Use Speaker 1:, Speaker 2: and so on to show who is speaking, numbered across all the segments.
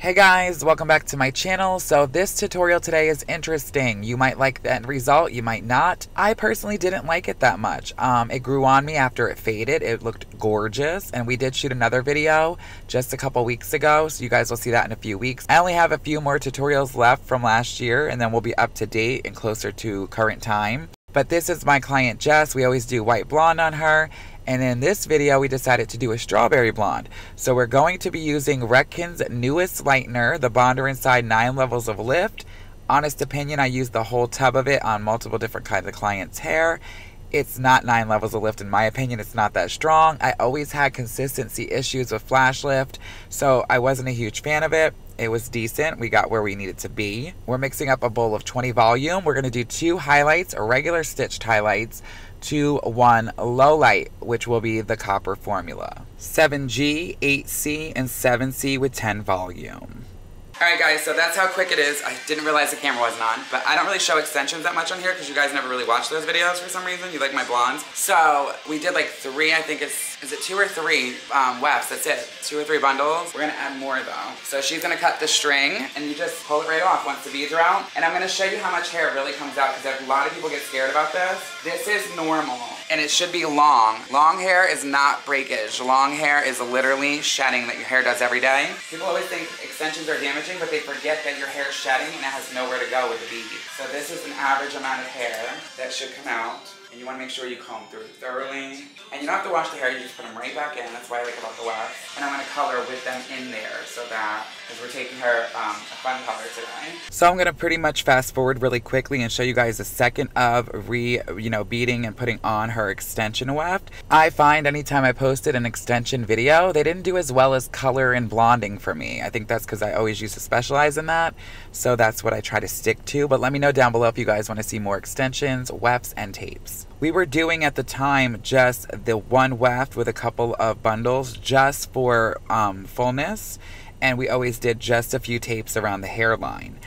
Speaker 1: Hey guys, welcome back to my channel. So this tutorial today is interesting. You might like the end result, you might not. I personally didn't like it that much. It grew on me after it faded. It looked gorgeous, and we did shoot another video just a couple weeks ago, so you guys will see that in a few weeks. I only have a few more tutorials left from last year, and then we'll be up to date and closer to current time. But this is my client Jess. We always do white blonde on her. And in this video, we decided to do a strawberry blonde. So we're going to be using Redken's newest lightener, the Bonder Inside 9 levels of lift. Honest opinion, I used the whole tub of it on multiple different kinds of clients' hair. It's not 9 levels of lift in my opinion. It's not that strong. I always had consistency issues with flash lift, so I wasn't a huge fan of it. It was decent. We got where we needed to be. We're mixing up a bowl of 20 volume. We're going to do 2 highlights, regular stitched highlights, to 1 low light, which will be the copper formula. 7G, 8C, and 7C with 10 volume. Alright guys, so that's how quick it is. I didn't realize the camera wasn't on, but I don't really show extensions that much on here because you guys never really watch those videos for some reason. You like my blondes. So we did like 3, I think is it 2 or 3 wefts, that's it. 2 or 3 bundles. We're gonna add more though. So she's gonna cut the string and you just pull it right off once the beads are out. And I'm gonna show you how much hair really comes out because a lot of people get scared about this. This is normal and it should be long. Long hair is not breakage. Long hair is literally shedding that your hair does every day. People always think extensions are damaging, but they forget that your hair is shedding and it has nowhere to go with the bead. So this is an average amount of hair that should come out. And you want to make sure you comb through it thoroughly. And you don't have to wash the hair, you just put them right back in. That's what I like about the wax. And I'm going to color with them in there so that, because we're taking her a fun color today. So I'm going to pretty much fast forward really quickly and show you guys a second of beading and putting on her extension weft. I find anytime I posted an extension video, they didn't do as well as color and blonding for me. I think that's because I always used to specialize in that. So that's what I try to stick to. But let me know down below if you guys want to see more extensions, wefts, and tapes. We were doing at the time just the 1 weft with a couple of bundles just for fullness, and we always did just a few tapes around the hairline.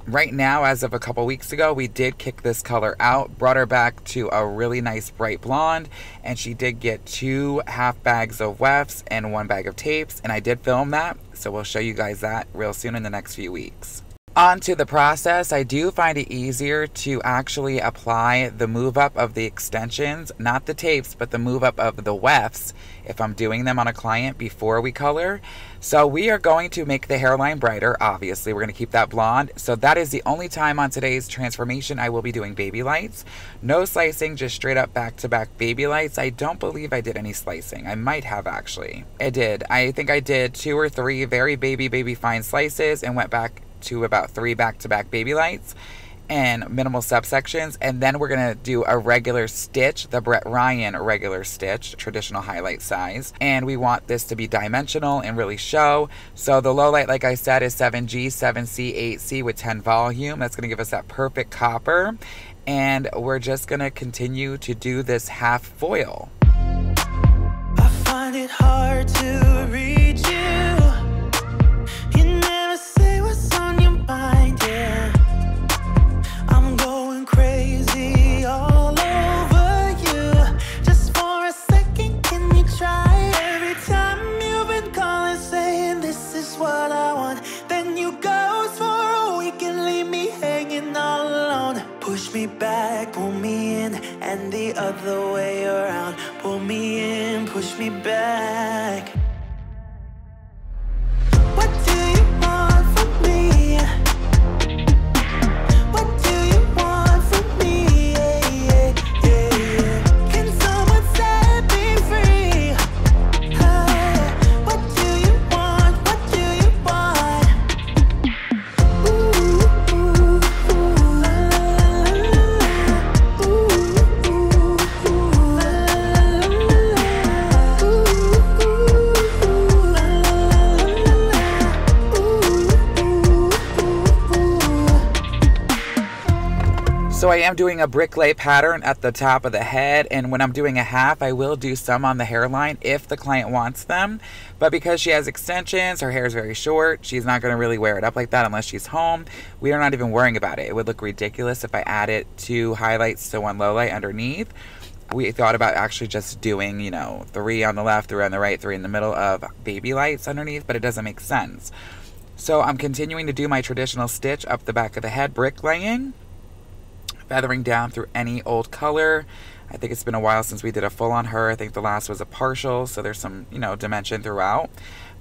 Speaker 1: Right now, as of a couple weeks ago, we did kick this color out, brought her back to a really nice bright blonde, and she did get 2 half bags of wefts and 1 bag of tapes, and I did film that, so we'll show you guys that real soon in the next few weeks. On to the process. I do find it easier to actually apply the move up of the extensions, not the tapes, but the move up of the wefts if I'm doing them on a client before we color. So we are going to make the hairline brighter. Obviously, we're going to keep that blonde. So that is the only time on today's transformation I will be doing baby lights. No slicing, just straight up back-to-back baby lights. I don't believe I did any slicing. I might have actually. I did. I think I did 2 or 3 very baby fine slices and went back to about 3 back-to-back baby lights and minimal subsections, and then we're gonna do a regular stitch, the Brett Ryan regular stitch, traditional highlight size, and we want this to be dimensional and really show. So the low light, like I said, is 7G, 7C, 8C with 10 volume. That's gonna give us that perfect copper, and we're just gonna continue to do this half foil.
Speaker 2: I find it hard to reach you. I'm going crazy all over you. Just for a second, can you try? Every time you've been calling, saying this is what I want, then you ghost for a week and leave me hanging all alone. Push me back, pull me in, and the other way around. Pull me in, push me back. What do you want from me?
Speaker 1: So I am doing a brick lay pattern at the top of the head, and when I'm doing a half, I will do some on the hairline if the client wants them. But because she has extensions, her hair is very short, she's not going to really wear it up like that unless she's home. We are not even worrying about it. It would look ridiculous if I added 2 highlights to 1 low light underneath. We thought about actually just doing, 3 on the left, 3 on the right, 3 in the middle of baby lights underneath, but it doesn't make sense. So I'm continuing to do my traditional stitch up the back of the head, bricklaying, feathering down through any old color. I think it's been a while since we did a full on her. I think the last was a partial, so there's some, you know, dimension throughout.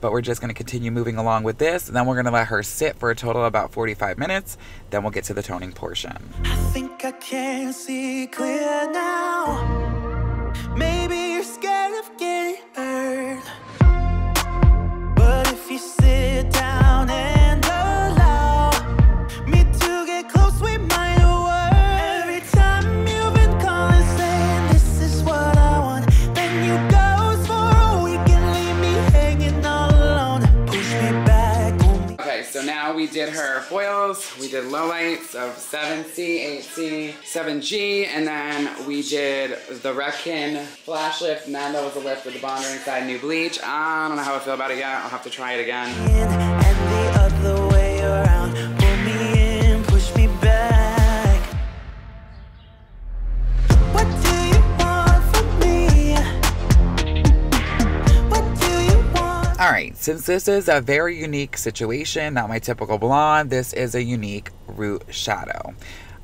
Speaker 1: But we're just going to continue moving along with this, and then we're going to let her sit for a total of about 45 minutes. Then we'll get to the toning portion.
Speaker 2: I think I can see clear now. Maybe you're scared of getting hurt, but if you sit down and allow me to get close, we might work. Every time you've been calling saying this is what I want, then you go for a week and leave me hanging all alone. Push me back on me.
Speaker 1: Okay, so now we did her foils. We did low lights of 7C, 8C, 7G, and then we did the Redken flash lift. And that was a lift with the bonder inside new bleach. I don't know how I feel about it yet. I'll have to try it again.
Speaker 2: And the other way around. Pull me in, push me back. What do you want from me? What do you want?
Speaker 1: All right, since this is a very unique situation, not my typical blonde, this is a unique root shadow.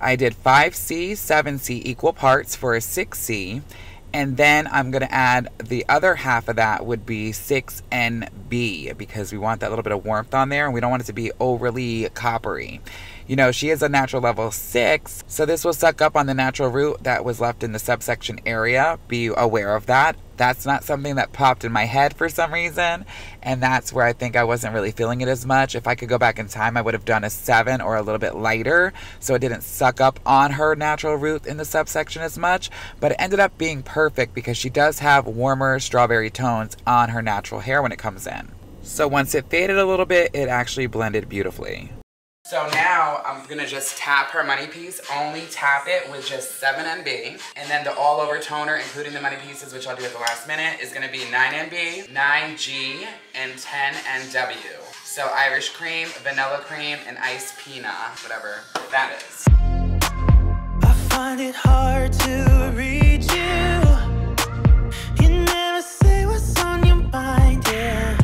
Speaker 1: I did 5C, 7C equal parts for a 6C, and then I'm going to add the other half of that would be 6NB because we want that little bit of warmth on there and we don't want it to be overly coppery. You know, she is a natural level 6, so this will suck up on the natural root that was left in the subsection area. Be aware of that. That's not something that popped in my head for some reason, and that's where I think I wasn't really feeling it as much. If I could go back in time, I would have done a 7 or a little bit lighter so it didn't suck up on her natural root in the subsection as much, but it ended up being perfect because she does have warmer strawberry tones on her natural hair when it comes in. So once it faded a little bit, it actually blended beautifully. So now I'm gonna just tap her money piece, only tap it with just 7NB. And then the all over toner, including the money pieces, which I'll do at the last minute, is gonna be 9NB, 9G, and 10NW. So Irish cream, vanilla cream, and iced peanut, whatever that is.
Speaker 2: I find it hard to reach you. You never say what's on your mind, yeah.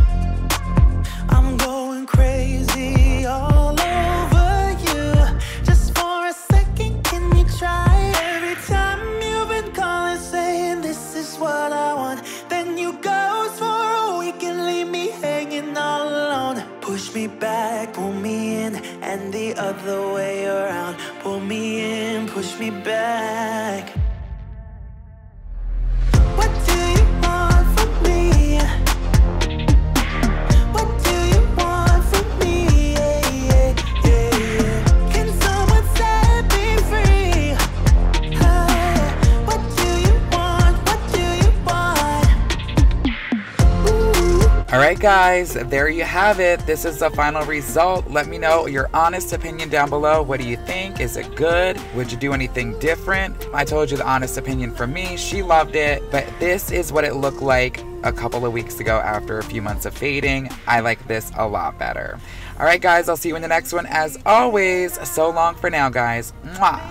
Speaker 2: I'm going crazy all over you. Just for a second, can you try? Every time you've been calling saying this is what I want, then you go for a week and leave me hanging all alone. Push me back, pull me in, and the other way around. Pull me in, push me back. What do you want from me? What do you want from me? Yeah, yeah, yeah, yeah. Can someone set me free? What do you want? What do you want? Ooh.
Speaker 1: All right, guys, there you have it. This is the final result. Let me know your honest opinion down below. What do you think? Is it good? Would you do anything different? I told you the honest opinion from me. She loved it, but this is what it looked like a couple of weeks ago after a few months of fading. I like this a lot better. All right, guys, I'll see you in the next one. As always, so long for now, guys. Mwah.